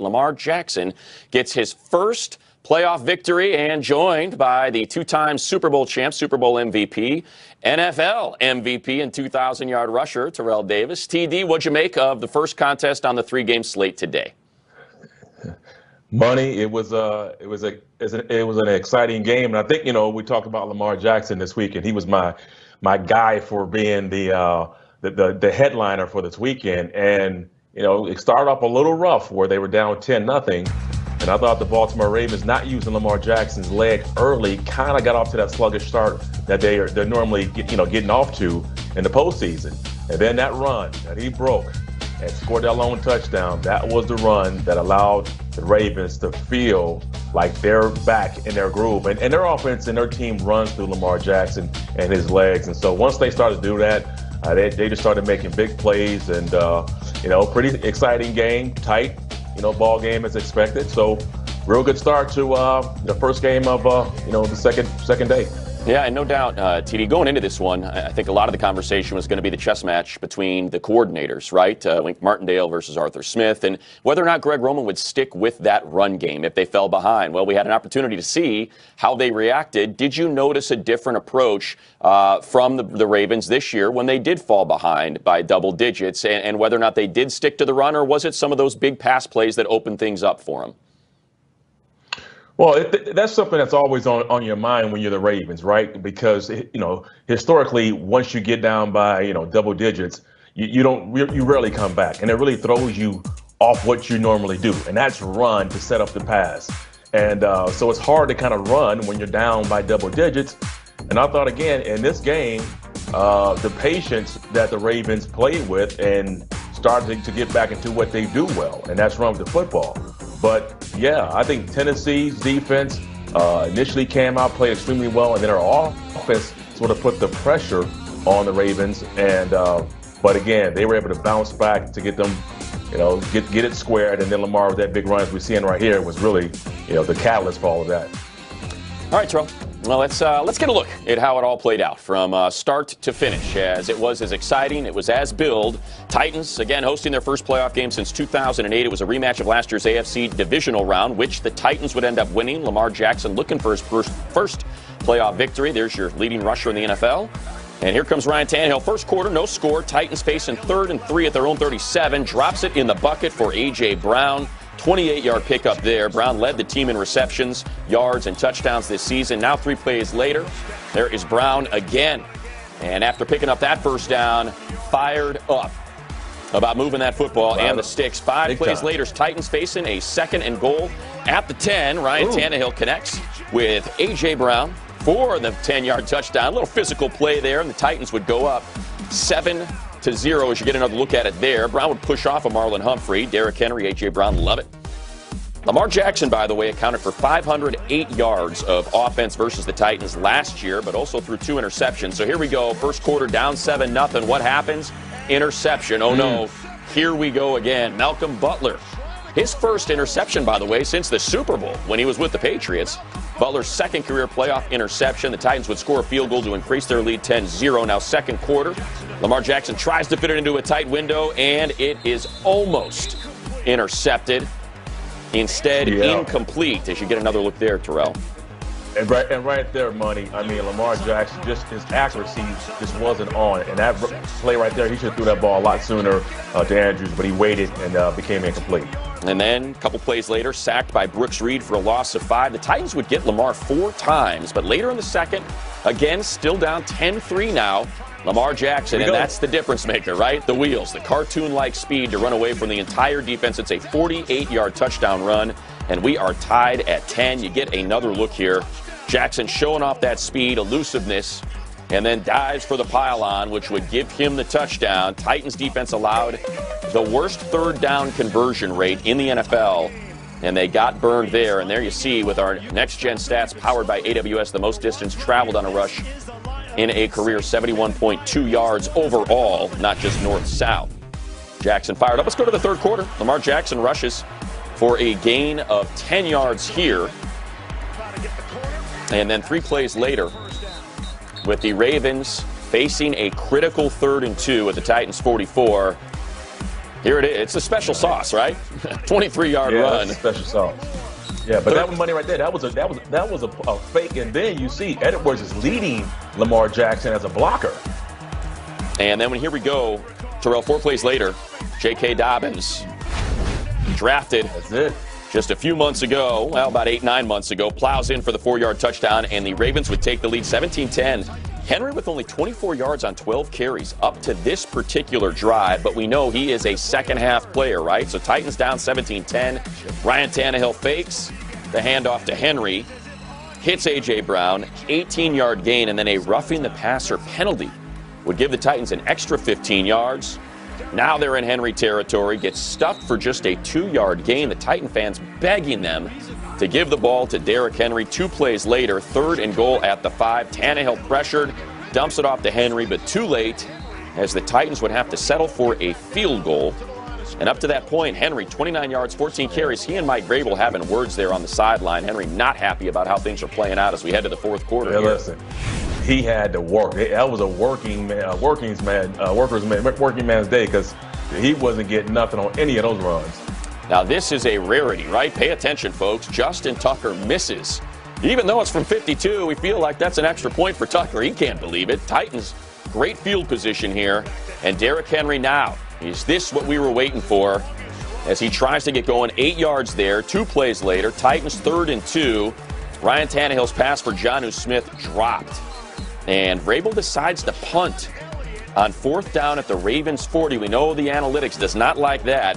Lamar Jackson gets his first playoff victory and joined by the two-time Super Bowl champ, Super Bowl MVP, NFL MVP and 2,000-yard rusher Terrell Davis. TD, what'd you make of the first contest on the three-game slate today? Money, it was an exciting game, and I think we talked about Lamar Jackson this week, and he was my guy for being the headliner for this weekend. And it started off a little rough where they were down 10-0, and I thought the Baltimore Ravens not using Lamar Jackson's leg early kind of got off to that sluggish start that they're normally getting off to in the postseason. And then that run that he broke and scored that lone touchdown, that was the run that allowed the Ravens to feel like they're back in their groove. And their offense and their team runs through Lamar Jackson and his legs. And so once they started to do that, they just started making big plays. And, pretty exciting game, tight, ball game as expected. So real good start to the first game of, the second day. Yeah, and no doubt, TD, going into this one, I think a lot of the conversation was going to be the chess match between the coordinators, right? Wink Martindale versus Arthur Smith, and whether or not Greg Roman would stick with that run game if they fell behind. Well, we had an opportunity to see how they reacted. Did you notice a different approach from the Ravens this year when they did fall behind by double digits, and whether or not they did stick to the run, or was it some of those big pass plays that opened things up for them? Well, that's something that's always on your mind when you're the Ravens, right? Because, historically, once you get down by, double digits, you rarely come back. And it really throws you off what you normally do. And that's run to set up the pass. And so it's hard to kind of run when you're down by double digits. And I thought, again, in this game, the patience that the Ravens played with and started to get back into what they do well, and that's run with the football. But, yeah, I think Tennessee's defense initially came out, played extremely well, and then our offense sort of put the pressure on the Ravens. And but, again, they were able to bounce back to get them, get it squared. And then Lamar, with that big run as we're seeing right here, was really, the catalyst for all of that. All right, Terrell. Well, let's get a look at how it all played out from start to finish, as it was as exciting. It was as billed. Titans, again, hosting their first playoff game since 2008. It was a rematch of last year's AFC divisional round, which the Titans would end up winning. Lamar Jackson looking for his first playoff victory. There's your leading rusher in the NFL. And here comes Ryan Tannehill. First quarter, no score. Titans facing 3rd and 3 at their own 37. Drops it in the bucket for A.J. Brown. 28-yard pickup there. Brown led the team in receptions, yards, and touchdowns this season. Now 3 plays later, there is Brown again. And after picking up that first down, fired up about moving that football and the sticks. 5 plays later, Titans facing a 2nd and goal at the 10. Ryan Tannehill connects with A.J. Brown for the 10-yard touchdown. A little physical play there, and the Titans would go up 7-0 as you get another look at it there. Brown would push off of Marlon Humphrey. Derrick Henry, A.J. Brown, love it. Lamar Jackson, by the way, accounted for 508 yards of offense versus the Titans last year, but also threw 2 interceptions. So here we go. First quarter down 7-0. What happens? Interception. Oh, no. Here we go again. Malcolm Butler. His first interception, by the way, since the Super Bowl when he was with the Patriots. Butler's second career playoff interception. The Titans would score a field goal to increase their lead 10-0. Now second quarter. Lamar Jackson tries to fit it into a tight window, and it is almost intercepted. Instead, incomplete. As you get another look there, Terrell. And right there, Money. I mean, Lamar Jackson, just his accuracy just wasn't on. And that play right there, he should have threw that ball a lot sooner to Andrews, but he waited and became incomplete. And then a couple plays later, sacked by Brooks Reed for a loss of 5. The Titans would get Lamar 4 times, but later in the second, again, still down 10-3 now. Lamar Jackson, and that's the difference maker, right? The wheels, the cartoon-like speed to run away from the entire defense. It's a 48-yard touchdown run, and we are tied at 10. You get another look here. Jackson showing off that speed, elusiveness, and then dives for the pylon, which would give him the touchdown. Titans defense allowed the worst third down conversion rate in the NFL, and they got burned there. And there you see with our next-gen stats powered by AWS, the most distance traveled on a rush in a career, 71.2 yards overall, not just north-south. Jackson fired up. Let's go to the third quarter. Lamar Jackson rushes for a gain of 10 yards here. And then 3 plays later, with the Ravens facing a critical 3rd and 2 at the Titans 44, Here it is. It's a special sauce, right? 23-yard run. That's a special sauce. Yeah, but that was money right there. That was a fake, and then you see Edwards is leading Lamar Jackson as a blocker. And then here we go, Terrell, 4 plays later, J.K. Dobbins, drafted That's it. just a few months ago, well, about 8-9 months ago, plows in for the 4-yard touchdown, and the Ravens would take the lead 17-10. Henry with only 24 yards on 12 carries up to this particular drive, but we know he is a second-half player, right? So Titans down 17-10. Ryan Tannehill fakes the handoff to Henry, hits A.J. Brown, 18-yard gain, and then a roughing the passer penalty would give the Titans an extra 15 yards. Now they're in Henry territory, gets stuffed for just a 2-yard gain. The Titan fans begging them to give the ball to Derrick Henry. 2 plays later, 3rd and goal at the 5. Tannehill pressured, dumps it off to Henry, but too late as the Titans would have to settle for a field goal. And up to that point, Henry, 29 yards, 14 carries. He and Mike Vrabel having words there on the sideline. Henry not happy about how things are playing out as we head to the 4th quarter. Yeah, listen, he had to work. That was a working man's day because he wasn't getting nothing on any of those runs. Now this is a rarity, right? Pay attention, folks. Justin Tucker misses. Even though it's from 52, we feel like that's an extra point for Tucker. He can't believe it. Titans, great field position here. And Derrick Henry now. Is this what we were waiting for? As he tries to get going, 8 yards there. 2 plays later, Titans 3rd and 2. Ryan Tannehill's pass for Jonnu Smith dropped. And Vrabel decides to punt on 4th down at the Ravens 40. We know the analytics does not like that.